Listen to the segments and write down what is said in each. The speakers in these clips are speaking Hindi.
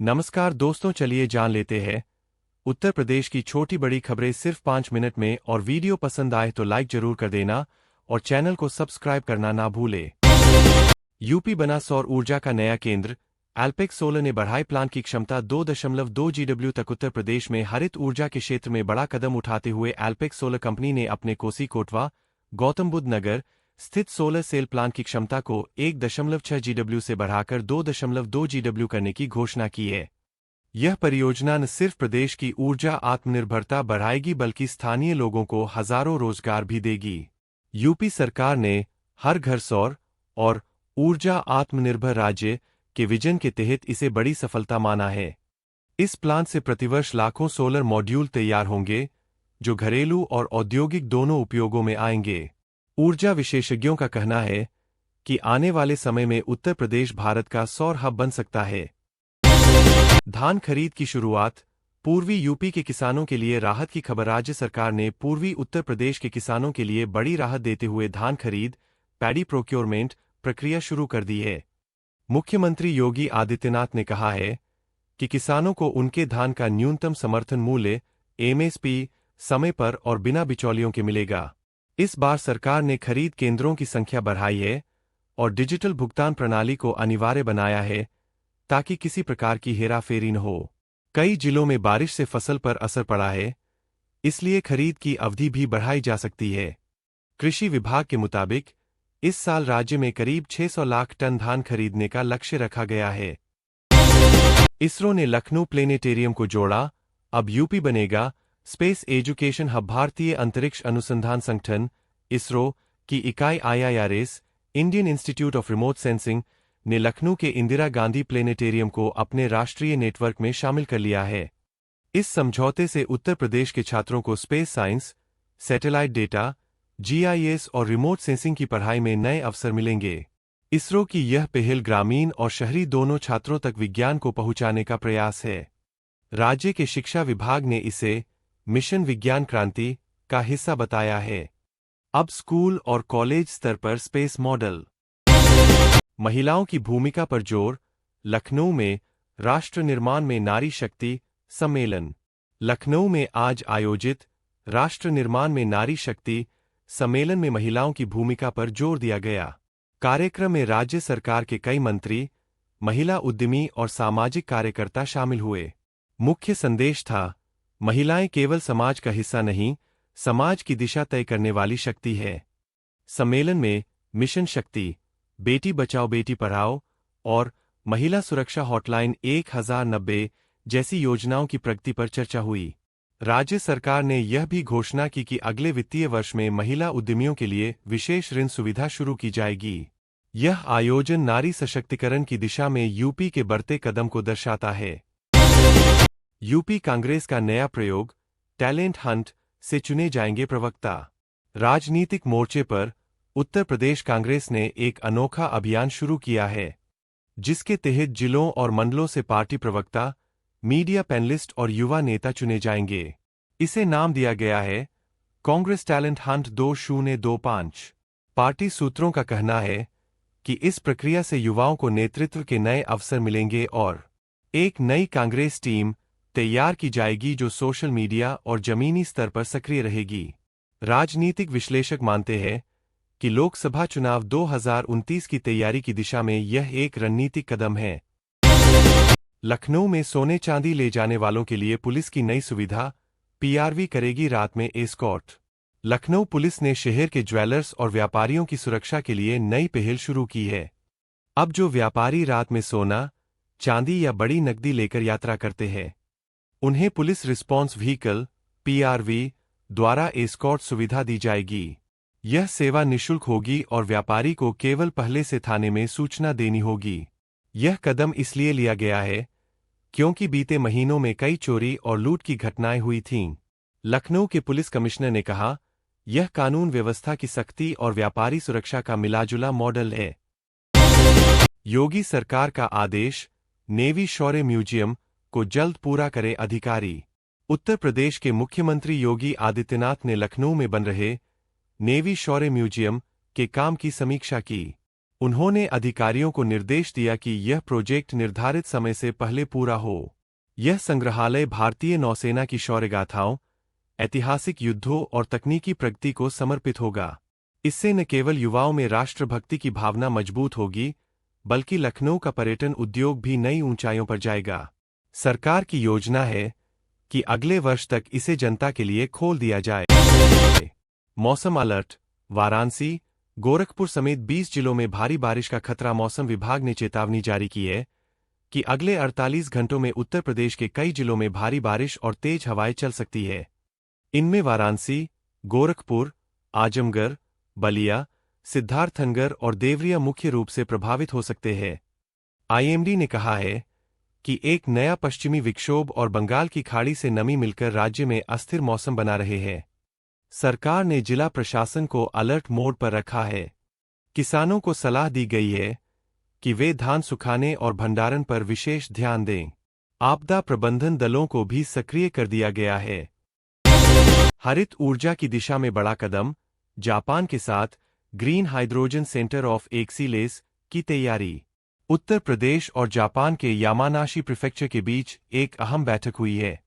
नमस्कार दोस्तों, चलिए जान लेते हैं उत्तर प्रदेश की छोटी बड़ी खबरें सिर्फ 5 मिनट में। और वीडियो पसंद आए तो लाइक जरूर कर देना और चैनल को सब्सक्राइब करना ना भूले। यूपी बना सौर ऊर्जा का नया केंद्र। एल्पेक्स सोलर ने बढ़ाई प्लांट की क्षमता 2.2 GW तक। उत्तर प्रदेश में हरित ऊर्जा के क्षेत्र में बड़ा कदम उठाते हुए एल्पेक्स सोलर कंपनी ने अपने कोसी कोटवा गौतम बुद्ध नगर स्थित सोलर सेल प्लांट की क्षमता को 1.6 GW से बढ़ाकर 2.2 GW करने की घोषणा की है। यह परियोजना न सिर्फ प्रदेश की ऊर्जा आत्मनिर्भरता बढ़ाएगी बल्कि स्थानीय लोगों को हजारों रोजगार भी देगी। यूपी सरकार ने हर घर सौर और ऊर्जा आत्मनिर्भर राज्य के विजन के तहत इसे बड़ी सफलता माना है। इस प्लांट से प्रतिवर्ष लाखों सोलर मॉड्यूल तैयार होंगे जो घरेलू और औद्योगिक दोनों उपयोगों में आएंगे। ऊर्जा विशेषज्ञों का कहना है कि आने वाले समय में उत्तर प्रदेश भारत का सौर हब बन सकता है। धान खरीद की शुरुआत। पूर्वी यूपी के किसानों के लिए राहत की खबर। राज्य सरकार ने पूर्वी उत्तर प्रदेश के किसानों के लिए बड़ी राहत देते हुए धान खरीद पैडी प्रोक्योरमेंट प्रक्रिया शुरू कर दी है। मुख्यमंत्री योगी आदित्यनाथ ने कहा है कि किसानों को उनके धान का न्यूनतम समर्थन मूल्य MSP समय पर और बिना बिचौलियों के मिलेगा। इस बार सरकार ने खरीद केंद्रों की संख्या बढ़ाई है और डिजिटल भुगतान प्रणाली को अनिवार्य बनाया है ताकि किसी प्रकार की हेराफेरी न हो। कई जिलों में बारिश से फसल पर असर पड़ा है, इसलिए खरीद की अवधि भी बढ़ाई जा सकती है। कृषि विभाग के मुताबिक इस साल राज्य में करीब 600 लाख टन धान खरीदने का लक्ष्य रखा गया है। इसरो ने लखनऊ प्लेनेटेरियम को जोड़ा, अब यूपी बनेगा स्पेस एजुकेशन हब। भारतीय अंतरिक्ष अनुसंधान संगठन इसरो की इकाई IIRS Indian institute of remote sensing ने लखनऊ के इंदिरा गांधी प्लेनेटेरियम को अपने राष्ट्रीय नेटवर्क में शामिल कर लिया है। इस समझौते से उत्तर प्रदेश के छात्रों को space science, satellite data, GIS और रिमोट सेंसिंग की पढ़ाई में नए अवसर मिलेंगे। इसरो की यह पहल ग्रामीण और शहरी दोनों छात्रों तक विज्ञान को पहुंचाने का प्रयास है। राज्य के शिक्षा विभाग ने इसे मिशन विज्ञान क्रांति का हिस्सा बताया है। अब स्कूल और कॉलेज स्तर पर स्पेस मॉडल। महिलाओं की भूमिका पर जोर। लखनऊ में राष्ट्र निर्माण में नारी शक्ति सम्मेलन। लखनऊ में आज आयोजित राष्ट्र निर्माण में नारी शक्ति सम्मेलन में महिलाओं की भूमिका पर जोर दिया गया। कार्यक्रम में राज्य सरकार के कई मंत्री, महिला उद्यमी और सामाजिक कार्यकर्ता शामिल हुए। मुख्य संदेश था, महिलाएं केवल समाज का हिस्सा नहीं, समाज की दिशा तय करने वाली शक्ति है। सम्मेलन में मिशन शक्ति, बेटी बचाओ बेटी पढ़ाओ और महिला सुरक्षा हॉटलाइन 1090 जैसी योजनाओं की प्रगति पर चर्चा हुई। राज्य सरकार ने यह भी घोषणा की कि अगले वित्तीय वर्ष में महिला उद्यमियों के लिए विशेष ऋण सुविधा शुरू की जाएगी। यह आयोजन नारी सशक्तिकरण की दिशा में यूपी के बढ़ते कदम को दर्शाता है। यूपी कांग्रेस का नया प्रयोग, टैलेंट हंट से चुने जाएंगे प्रवक्ता। राजनीतिक मोर्चे पर उत्तर प्रदेश कांग्रेस ने एक अनोखा अभियान शुरू किया है, जिसके तहत जिलों और मंडलों से पार्टी प्रवक्ता, मीडिया पैनलिस्ट और युवा नेता चुने जाएंगे। इसे नाम दिया गया है कांग्रेस टैलेंट हंट 2025। पार्टी सूत्रों का कहना है कि इस प्रक्रिया से युवाओं को नेतृत्व के नए अवसर मिलेंगे और एक नई कांग्रेस टीम तैयार की जाएगी जो सोशल मीडिया और जमीनी स्तर पर सक्रिय रहेगी। राजनीतिक विश्लेषक मानते हैं कि लोकसभा चुनाव 2029 की तैयारी की दिशा में यह एक रणनीतिक कदम है। लखनऊ में सोने चांदी ले जाने वालों के लिए पुलिस की नई सुविधा, PRV करेगी रात में एस्कॉर्ट। लखनऊ पुलिस ने शहर के ज्वेलर्स और व्यापारियों की सुरक्षा के लिए नई पहल शुरू की है। अब जो व्यापारी रात में सोना, चांदी या बड़ी नकदी लेकर यात्रा करते हैं, उन्हें पुलिस रिस्पॉन्स व्हीकल PRV द्वारा एस्कॉर्ट सुविधा दी जाएगी। यह सेवा निःशुल्क होगी और व्यापारी को केवल पहले से थाने में सूचना देनी होगी। यह कदम इसलिए लिया गया है क्योंकि बीते महीनों में कई चोरी और लूट की घटनाएं हुई थीं। लखनऊ के पुलिस कमिश्नर ने कहा, यह कानून व्यवस्था की सख्ती और व्यापारी सुरक्षा का मिलाजुला मॉडल है। योगी सरकार का आदेश, नेवी शौर्य म्यूजियम को जल्द पूरा करे अधिकारी। उत्तर प्रदेश के मुख्यमंत्री योगी आदित्यनाथ ने लखनऊ में बन रहे नेवी शौर्य म्यूजियम के काम की समीक्षा की। उन्होंने अधिकारियों को निर्देश दिया कि यह प्रोजेक्ट निर्धारित समय से पहले पूरा हो। यह संग्रहालय भारतीय नौसेना की शौर्यगाथाओं, ऐतिहासिक युद्धों और तकनीकी प्रगति को समर्पित होगा। इससे न केवल युवाओं में राष्ट्रभक्ति की भावना मजबूत होगी, बल्कि लखनऊ का पर्यटन उद्योग भी नई ऊंचाइयों पर जाएगा। सरकार की योजना है कि अगले वर्ष तक इसे जनता के लिए खोल दिया जाए। मौसम अलर्ट। वाराणसी, गोरखपुर समेत 20 जिलों में भारी बारिश का खतरा। मौसम विभाग ने चेतावनी जारी की है कि अगले 48 घंटों में उत्तर प्रदेश के कई जिलों में भारी बारिश और तेज हवाएं चल सकती है। इनमें वाराणसी, गोरखपुर, आजमगढ़, बलिया, सिद्धार्थनगर और देवरिया मुख्य रूप से प्रभावित हो सकते हैं। आईएमडी ने कहा है कि एक नया पश्चिमी विक्षोभ और बंगाल की खाड़ी से नमी मिलकर राज्य में अस्थिर मौसम बना रहे हैं। सरकार ने जिला प्रशासन को अलर्ट मोड पर रखा है। किसानों को सलाह दी गई है कि वे धान सुखाने और भंडारण पर विशेष ध्यान दें। आपदा प्रबंधन दलों को भी सक्रिय कर दिया गया है। हरित ऊर्जा की दिशा में बड़ा कदम। जापान के साथ green hydrogen centre of excellence की तैयारी। उत्तर प्रदेश और जापान के यामानाशी प्रीफेक्चर के बीच एक अहम बैठक हुई है,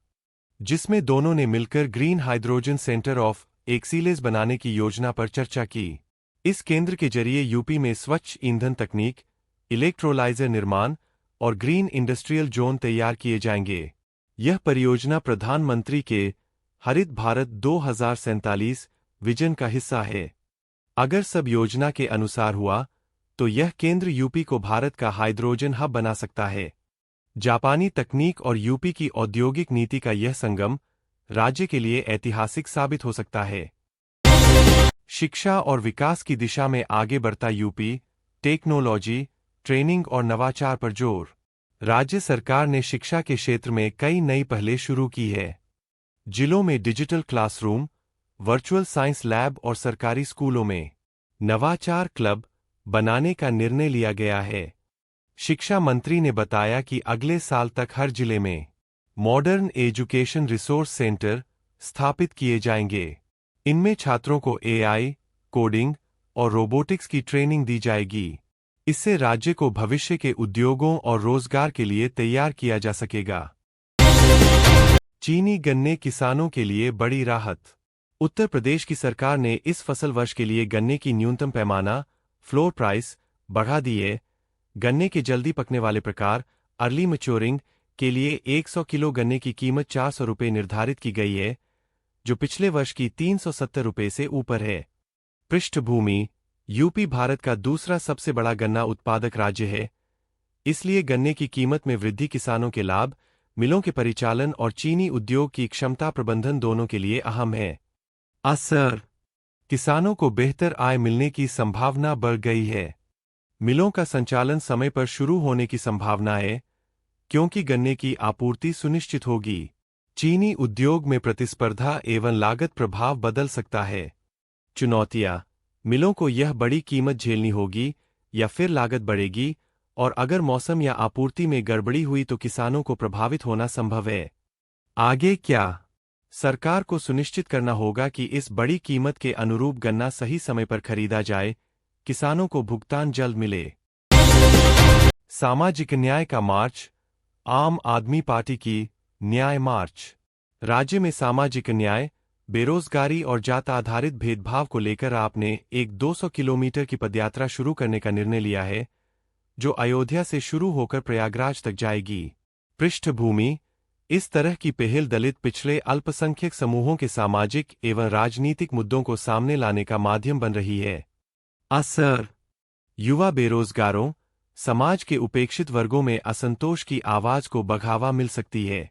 जिसमें दोनों ने मिलकर green hydrogen centre of excellence बनाने की योजना पर चर्चा की। इस केंद्र के जरिए यूपी में स्वच्छ ईंधन तकनीक, इलेक्ट्रोलाइजर निर्माण और ग्रीन इंडस्ट्रियल जोन तैयार किए जाएंगे। यह परियोजना प्रधानमंत्री के हरित भारत 2047 विजन का हिस्सा है। अगर सब योजना के अनुसार हुआ तो यह केंद्र यूपी को भारत का हाइड्रोजन हब बना सकता है। जापानी तकनीक और यूपी की औद्योगिक नीति का यह संगम राज्य के लिए ऐतिहासिक साबित हो सकता है। शिक्षा और विकास की दिशा में आगे बढ़ता यूपी। टेक्नोलॉजी, ट्रेनिंग और नवाचार पर जोर। राज्य सरकार ने शिक्षा के क्षेत्र में कई नई पहलें शुरू की है। जिलों में digital classroom, virtual science lab और सरकारी स्कूलों में नवाचार क्लब बनाने का निर्णय लिया गया है। शिक्षा मंत्री ने बताया कि अगले साल तक हर जिले में मॉडर्न एजुकेशन रिसोर्स सेंटर स्थापित किए जाएंगे। इनमें छात्रों को एआई, कोडिंग और रोबोटिक्स की ट्रेनिंग दी जाएगी। इससे राज्य को भविष्य के उद्योगों और रोजगार के लिए तैयार किया जा सकेगा। चीनी गन्ने किसानों के लिए बड़ी राहत। उत्तर प्रदेश की सरकार ने इस फसल वर्ष के लिए गन्ने की न्यूनतम पैमाना फ्लोर प्राइस बढ़ा दी है। गन्ने के जल्दी पकने वाले प्रकार अर्ली मैच्योरिंग के लिए 100 किलो गन्ने की कीमत 400 रुपये निर्धारित की गई है, जो पिछले वर्ष की 370 रुपये से ऊपर है। पृष्ठभूमि: यूपी भारत का दूसरा सबसे बड़ा गन्ना उत्पादक राज्य है, इसलिए गन्ने की कीमत में वृद्धि किसानों के लाभ, मिलों के परिचालन और चीनी उद्योग की क्षमता प्रबंधन दोनों के लिए अहम है। असर: किसानों को बेहतर आय मिलने की संभावना बढ़ गई है। मिलों का संचालन समय पर शुरू होने की संभावना है, क्योंकि गन्ने की आपूर्ति सुनिश्चित होगी। चीनी उद्योग में प्रतिस्पर्धा एवं लागत प्रभाव बदल सकता है। चुनौतियां: मिलों को यह बड़ी कीमत झेलनी होगी या फिर लागत बढ़ेगी, और अगर मौसम या आपूर्ति में गड़बड़ी हुई तो किसानों को प्रभावित होना संभव है। आगे क्या? सरकार को सुनिश्चित करना होगा कि इस बड़ी कीमत के अनुरूप गन्ना सही समय पर खरीदा जाए, किसानों को भुगतान जल्द मिले। सामाजिक न्याय का मार्च। आम आदमी पार्टी की न्याय मार्च। राज्य में सामाजिक न्याय, बेरोजगारी और जात आधारित भेदभाव को लेकर आपने एक 200 किलोमीटर की पदयात्रा शुरू करने का निर्णय लिया है, जो अयोध्या से शुरू होकर प्रयागराज तक जाएगी। पृष्ठभूमि: इस तरह की पहल दलित, पिछड़े, अल्पसंख्यक समूहों के सामाजिक एवं राजनीतिक मुद्दों को सामने लाने का माध्यम बन रही है। असर: युवा बेरोजगारों, समाज के उपेक्षित वर्गों में असंतोष की आवाज को बढ़ावा मिल सकती है।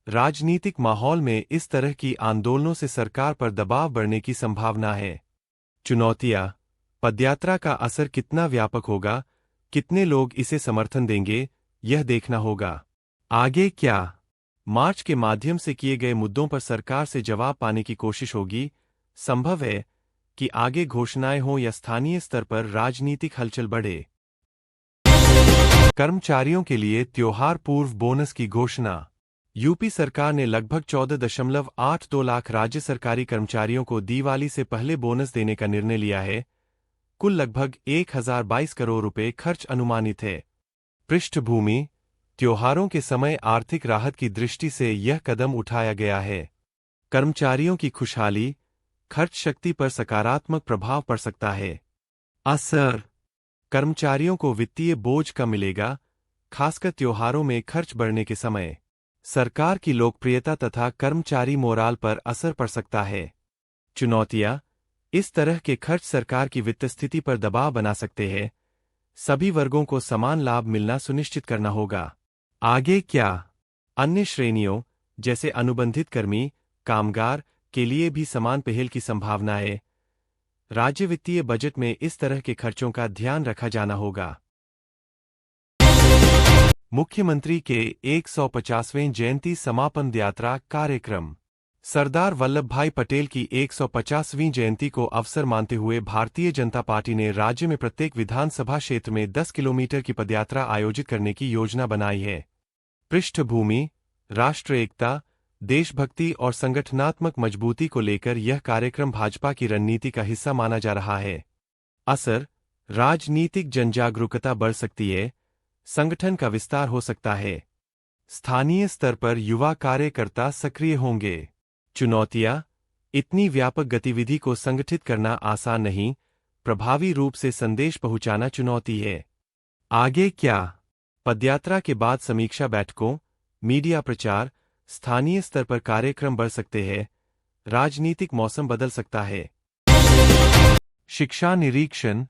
राजनीतिक माहौल में इस तरह की आंदोलनों से सरकार पर दबाव बढ़ने की संभावना है। चुनौतियां: पदयात्रा का असर कितना व्यापक होगा, कितने लोग इसे समर्थन देंगे, यह देखना होगा। आगे क्या? मार्च के माध्यम से किए गए मुद्दों पर सरकार से जवाब पाने की कोशिश होगी। संभव है कि आगे घोषणाएं हों या स्थानीय स्तर पर राजनीतिक हलचल बढ़े। कर्मचारियों के लिए त्योहार पूर्व बोनस की घोषणा। यूपी सरकार ने लगभग 14.82 लाख राज्य सरकारी कर्मचारियों को दिवाली से पहले बोनस देने का निर्णय लिया है, कुल लगभग 1022 करोड़ रुपए खर्च अनुमानित है। पृष्ठभूमि: त्योहारों के समय आर्थिक राहत की दृष्टि से यह कदम उठाया गया है। कर्मचारियों की खुशहाली, खर्च शक्ति पर सकारात्मक प्रभाव पड़ सकता है। असर: कर्मचारियों को वित्तीय बोझ कम मिलेगा, खासकर त्योहारों में खर्च बढ़ने के समय। सरकार की लोकप्रियता तथा कर्मचारी मोराल पर असर पड़ सकता है। चुनौतियां: इस तरह के खर्च सरकार की वित्त स्थिति पर दबाव बना सकते हैं। सभी वर्गों को समान लाभ मिलना सुनिश्चित करना होगा। आगे क्या? अन्य श्रेणियों जैसे अनुबंधित कर्मी, कामगार के लिए भी समान पहल की संभावना है। राज्य वित्तीय बजट में इस तरह के खर्चों का ध्यान रखा जाना होगा। मुख्यमंत्री के 150वें जयंती समापन यात्रा कार्यक्रम। सरदार वल्लभभाई पटेल की 150वीं जयंती को अवसर मानते हुए भारतीय जनता पार्टी ने राज्य में प्रत्येक विधानसभा क्षेत्र में 10 किलोमीटर की पदयात्रा आयोजित करने की योजना बनाई है। पृष्ठभूमि: राष्ट्र एकता, देशभक्ति और संगठनात्मक मजबूती को लेकर यह कार्यक्रम भाजपा की रणनीति का हिस्सा माना जा रहा है। असर: राजनीतिक जनजागरूकता बढ़ सकती है, संगठन का विस्तार हो सकता है। स्थानीय स्तर पर युवा कार्यकर्ता सक्रिय होंगे। चुनौतियां: इतनी व्यापक गतिविधि को संगठित करना आसान नहीं, प्रभावी रूप से संदेश पहुंचाना चुनौती है। आगे क्या? पदयात्रा के बाद समीक्षा बैठकों, मीडिया प्रचार, स्थानीय स्तर पर कार्यक्रम बढ़ सकते हैं। राजनीतिक मौसम बदल सकता है। शिक्षा निरीक्षण,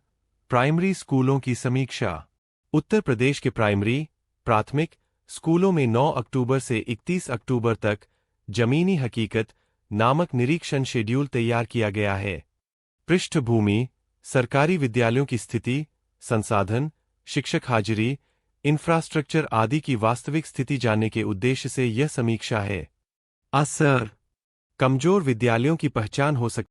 प्राइमरी स्कूलों की समीक्षा। उत्तर प्रदेश के प्राइमरी, प्राथमिक स्कूलों में 9 अक्टूबर से 31 अक्टूबर तक जमीनी हकीकत नामक निरीक्षण शेड्यूल तैयार किया गया है। पृष्ठभूमि: सरकारी विद्यालयों की स्थिति, संसाधन, शिक्षक हाजिरी, इंफ्रास्ट्रक्चर आदि की वास्तविक स्थिति जानने के उद्देश्य से यह समीक्षा है। असर: कमजोर विद्यालयों की पहचान हो सकती